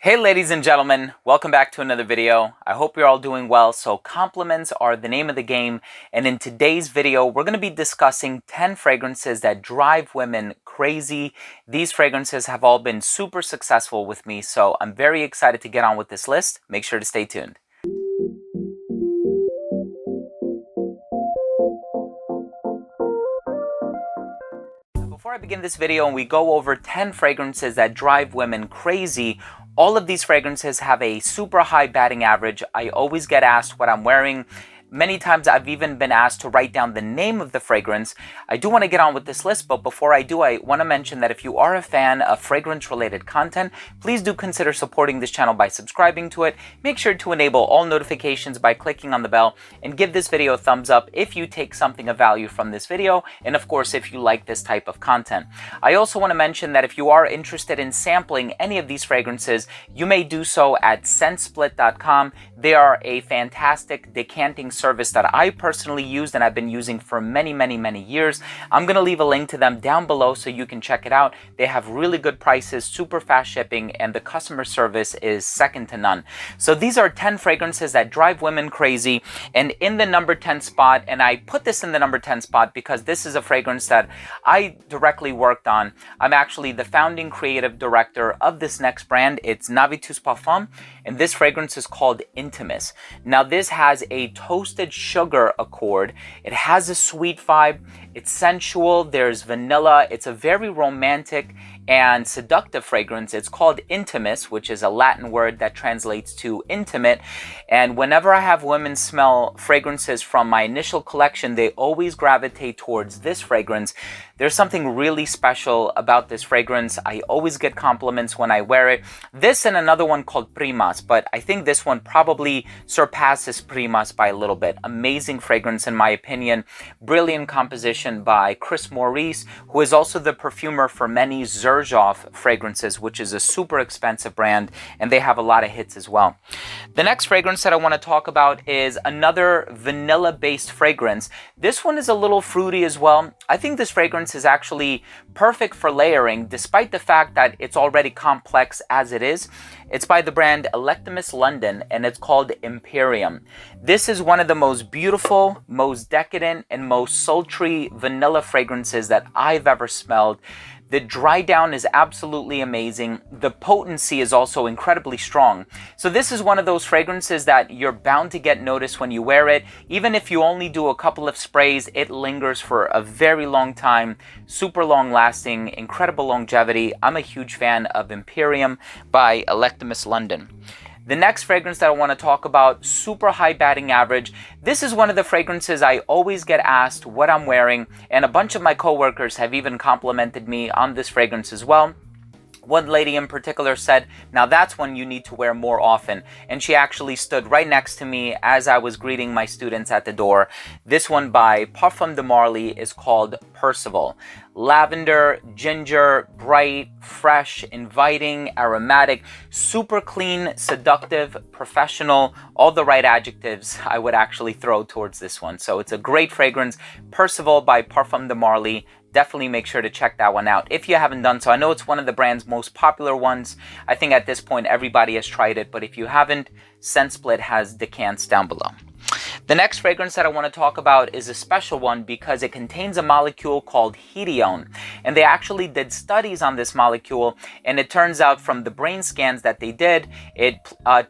Hey ladies and gentlemen, welcome back to another video. I hope you're all doing well. So compliments are the name of the game, and in today's video we're going to be discussing 10 fragrances that drive women crazy. These fragrances have all been super successful with me, so I'm very excited to get on with this list. Make sure to stay tuned. Before I begin this video and we go over 10 fragrances that drive women crazy, all of these fragrances have a super high batting average. I always get asked what I'm wearing. Many times I've even been asked to write down the name of the fragrance. I do want to get on with this list, but before I do, I want to mention that if you are a fan of fragrance-related content, please do consider supporting this channel by subscribing to it. Make sure to enable all notifications by clicking on the bell, and give this video a thumbs up if you take something of value from this video, and of course if you like this type of content. I also want to mention that if you are interested in sampling any of these fragrances, you may do so at scentsplit.com. They are a fantastic decanting service that I personally used and I've been using for many years. I'm going to leave a link to them down below so you can check it out. They have really good prices, super fast shipping, and the customer service is second to none. So these are 10 fragrances that drive women crazy, and in the number 10 spot, and I put this in the number 10 spot because this is a fragrance that I directly worked on. I'm actually the founding creative director of this next brand. It's Navitus Parfums, and this fragrance is called Intimus. Now this has a toasted sugar accord. It has a sweet vibe. It's sensual. There's vanilla. It's a very romantic and seductive fragrance. It's called Intimus, which is a Latin word that translates to intimate. And whenever I have women smell fragrances from my initial collection, they always gravitate towards this fragrance. There's something really special about this fragrance. I always get compliments when I wear it. This and another one called Primas, but I think this one probably surpasses Primas by a little bit. Amazing fragrance in my opinion. Brilliant composition by Chris Maurice, who is also the perfumer for many Xerjoff fragrances, which is a super expensive brand, and they have a lot of hits as well. The next fragrance that I want to talk about is another vanilla-based fragrance. This one is a little fruity as well. I think this fragrance is actually perfect for layering, despite the fact that it's already complex as it is. It's by the brand Electimuss London, and it's called Imperium. This is one of the most beautiful, most decadent, and most sultry vanilla fragrances that I've ever smelled. The dry down is absolutely amazing. The potency is also incredibly strong. So this is one of those fragrances that you're bound to get noticed when you wear it. Even if you only do a couple of sprays, it lingers for a very long time. Super long lasting, incredible longevity. I'm a huge fan of Imperium by Electimuss London. The next fragrance that I want to talk about, super high batting average. This is one of the fragrances I always get asked what I'm wearing, and a bunch of my coworkers have even complimented me on this fragrance as well. One lady in particular said, now that's one you need to wear more often. And she actually stood right next to me as I was greeting my students at the door. This one by Parfum de Marly is called Percival. Lavender, ginger, bright, fresh, inviting, aromatic, super clean, seductive, professional, all the right adjectives I would actually throw towards this one. So it's a great fragrance. Percival by Parfum de Marly. Definitely make sure to check that one out if you haven't done so. I know it's one of the brand's most popular ones. I think at this point everybody has tried it, but if you haven't, ScentSplit has decants down below. The next fragrance that I want to talk about is a special one because it contains a molecule called hedione, and they actually did studies on this molecule, and it turns out from the brain scans that they did, it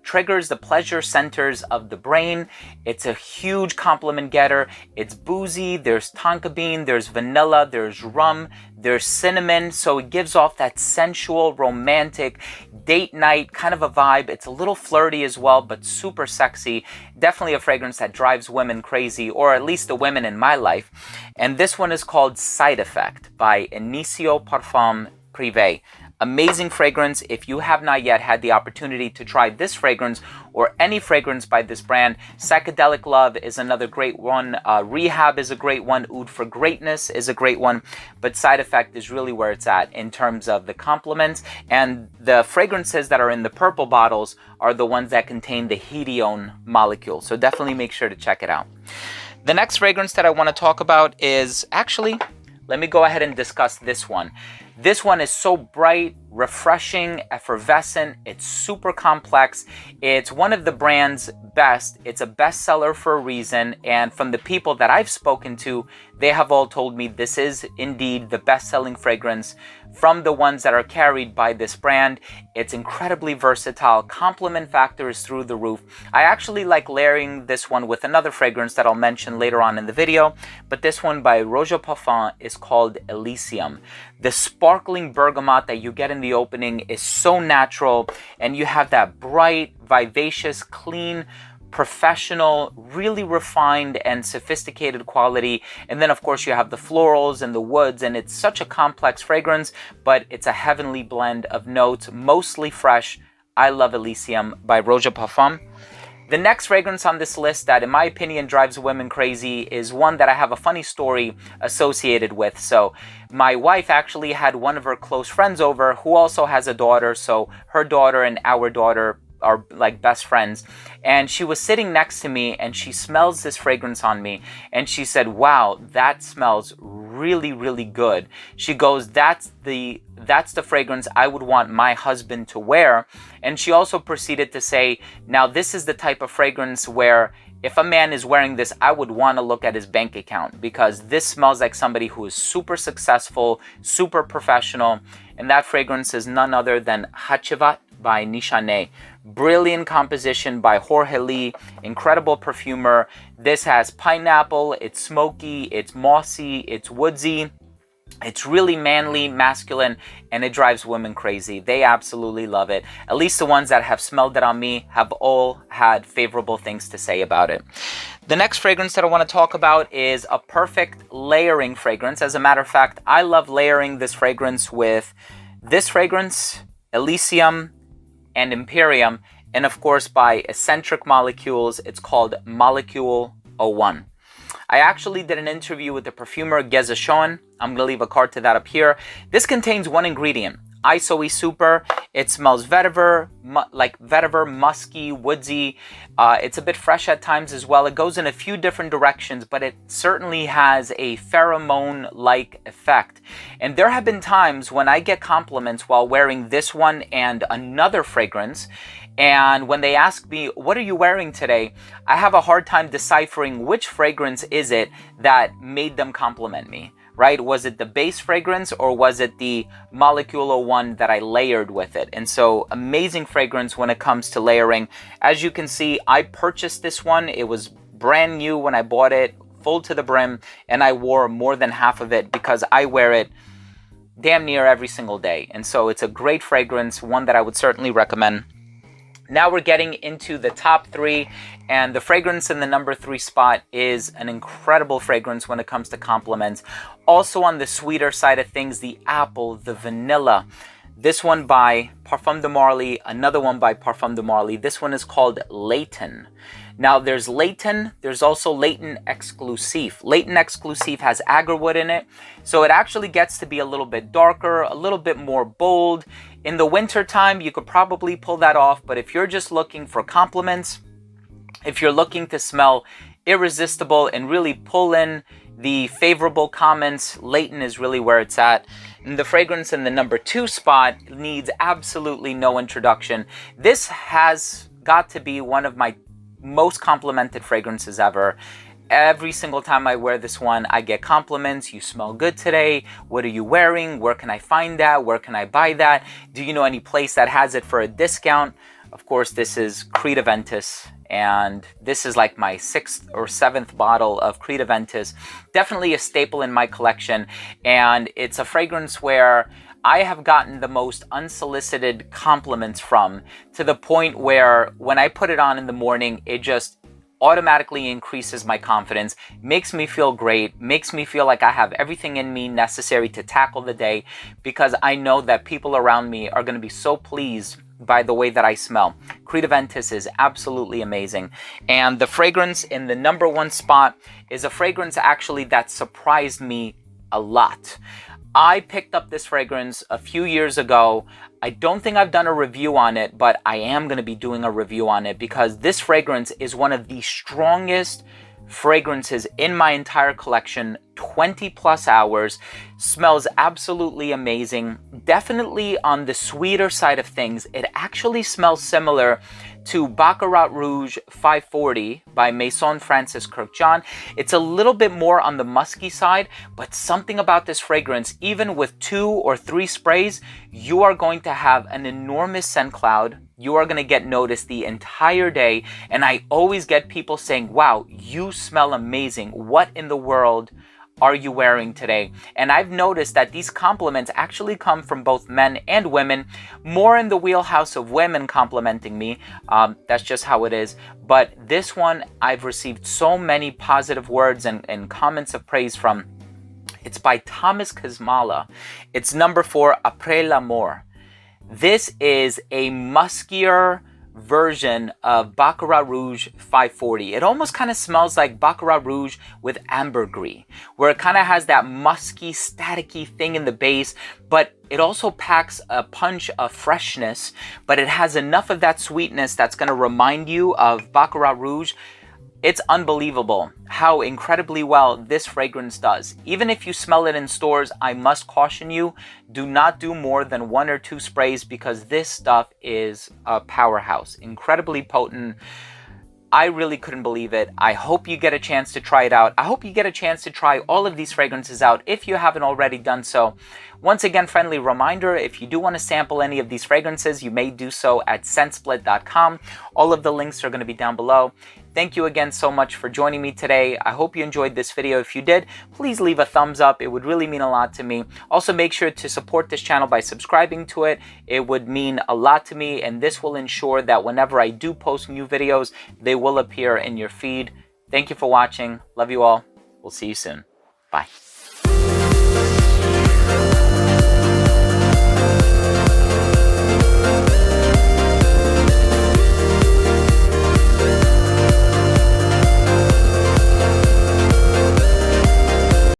triggers the pleasure centers of the brain. It's a huge compliment getter. It's boozy. There's tonka bean, there's vanilla, there's rum, there's cinnamon, so it gives off that sensual, romantic, date night kind of a vibe. It's a little flirty as well, but super sexy. Definitely a fragrance that drives women crazy, or at least the women in my life. And this one is called Side Effect by Initio Parfum Privé. Amazing fragrance. If you have not yet had the opportunity to try this fragrance or any fragrance by this brand, Psychedelic Love is another great one. Rehab is a great one. Oud for Greatness is a great one. But Side Effect is really where it's at in terms of the compliments. And the fragrances that are in the purple bottles are the ones that contain the hedione molecule. So definitely make sure to check it out. The next fragrance that I want to talk about is actually, let me go ahead and discuss this one. This one is so bright, refreshing, effervescent. It's super complex. It's one of the brand's best. It's a bestseller for a reason. And from the people that I've spoken to, they have all told me this is indeed the best-selling fragrance from the ones that are carried by this brand. It's incredibly versatile. Compliment factor is through the roof. I actually like layering this one with another fragrance that I'll mention later on in the video. But this one by Roja Parfums is called Elysium. The sparkling bergamot that you get in the opening is so natural, and you have that bright, vivacious, clean, professional, really refined and sophisticated quality. And then of course you have the florals and the woods, and it's such a complex fragrance, but it's a heavenly blend of notes, mostly fresh. I love Elysium by Roja Parfums. The next fragrance on this list that in my opinion drives women crazy is one that I have a funny story associated with. So my wife actually had one of her close friends over who also has a daughter. So her daughter and our daughter are like best friends, and she was sitting next to me and she smells this fragrance on me and she said, "Wow, that smells really, really good." She goes, that's the fragrance I would want my husband to wear. And she also proceeded to say, now this is the type of fragrance where if a man is wearing this, I would want to look at his bank account, because this smells like somebody who is super successful, super professional. And that fragrance is none other than Hacivat by Nishane. Brilliant composition by Jorge Lee, incredible perfumer. This has pineapple, it's smoky, it's mossy, it's woodsy. It's really manly, masculine, and it drives women crazy. They absolutely love it. At least the ones that have smelled it on me have all had favorable things to say about it. The next fragrance that I want to talk about is a perfect layering fragrance. As a matter of fact, I love layering this fragrance with this fragrance, Elysium, and Imperium, and of course by Escentric Molecules. It's called Molecule 01. I actually did an interview with the perfumer Gezashon. I'm going to leave a card to that up here. This contains one ingredient, Isoe Super. It smells vetiver, like vetiver, musky, woodsy. It's a bit fresh at times as well. It goes in a few different directions, but it certainly has a pheromone-like effect. And there have been times when I get compliments while wearing this one and another fragrance. And when they ask me, what are you wearing today? I have a hard time deciphering which fragrance is it that made them compliment me, right? Was it the base fragrance or was it the Molecule 01 that I layered with it? And so amazing fragrance when it comes to layering. As you can see, I purchased this one. It was brand new when I bought it, full to the brim, and I wore more than half of it because I wear it damn near every single day. And so it's a great fragrance, one that I would certainly recommend. Now we're getting into the top three, and the fragrance in the number 3 spot is an incredible fragrance when it comes to compliments. Also on the sweeter side of things, the apple, the vanilla. This one by Parfums de Marly, another one by Parfums de Marly. This one is called Layton. Now there's Layton, there's also Layton Exclusive. Layton Exclusive has agarwood in it, so it actually gets to be a little bit darker, a little bit more bold. In the winter time, you could probably pull that off, but if you're just looking for compliments, if you're looking to smell irresistible and really pull in the favorable comments, Layton is really where it's at. And the fragrance in the number 2 spot needs absolutely no introduction. This has got to be one of my most complimented fragrances ever. Every single time I wear this one, I get compliments. You smell good today. What are you wearing? Where can I find that? Where can I buy that? Do you know any place that has it for a discount? Of course, this is Creed Aventus, and this is like my 6th or 7th bottle of Creed Aventus. Definitely a staple in my collection, and it's a fragrance where I have gotten the most unsolicited compliments from, to the point where when I put it on in the morning, it just automatically increases my confidence, makes me feel great, makes me feel like I have everything in me necessary to tackle the day, because I know that people around me are going to be so pleased by the way that I smell. Creed Aventus is absolutely amazing. And the fragrance in the number 1 spot is a fragrance actually that surprised me a lot. I picked up this fragrance a few years ago. I don't think I've done a review on it, but I am going to be doing a review on it because this fragrance is one of the strongest fragrances in my entire collection, 20 plus hours, smells absolutely amazing. Definitely on the sweeter side of things. It actually smells similar to Baccarat Rouge 540 by Maison Francis Kurkdjian. It's a little bit more on the musky side, but something about this fragrance, even with 2 or 3 sprays, you are going to have an enormous scent cloud. You are going to get noticed the entire day. And I always get people saying, wow, you smell amazing. What in the world are you wearing today? And I've noticed that these compliments actually come from both men and women, more in the wheelhouse of women complimenting me. That's just how it is. But this one, I've received so many positive words and comments of praise from. It's by Thomas Kazmala. It's number 4, Après l'Amour. This is a muskier version of Baccarat Rouge 540. It almost kind of smells like Baccarat Rouge with ambergris, where it kind of has that musky, staticky thing in the base, but it also packs a punch of freshness, but it has enough of that sweetness that's going to remind you of Baccarat Rouge. It's unbelievable how incredibly well this fragrance does. Even if you smell it in stores, I must caution you, do not do more than 1 or 2 sprays because this stuff is a powerhouse. Incredibly potent. I really couldn't believe it. I hope you get a chance to try it out. I hope you get a chance to try all of these fragrances out if you haven't already done so. Once again, friendly reminder, if you do want to sample any of these fragrances, you may do so at scentsplit.com. All of the links are going to be down below. Thank you again so much for joining me today. I hope you enjoyed this video. If you did, please leave a thumbs up. It would really mean a lot to me. Also, make sure to support this channel by subscribing to it. It would mean a lot to me, and this will ensure that whenever I do post new videos, they will appear in your feed. Thank you for watching. Love you all. We'll see you soon. Bye.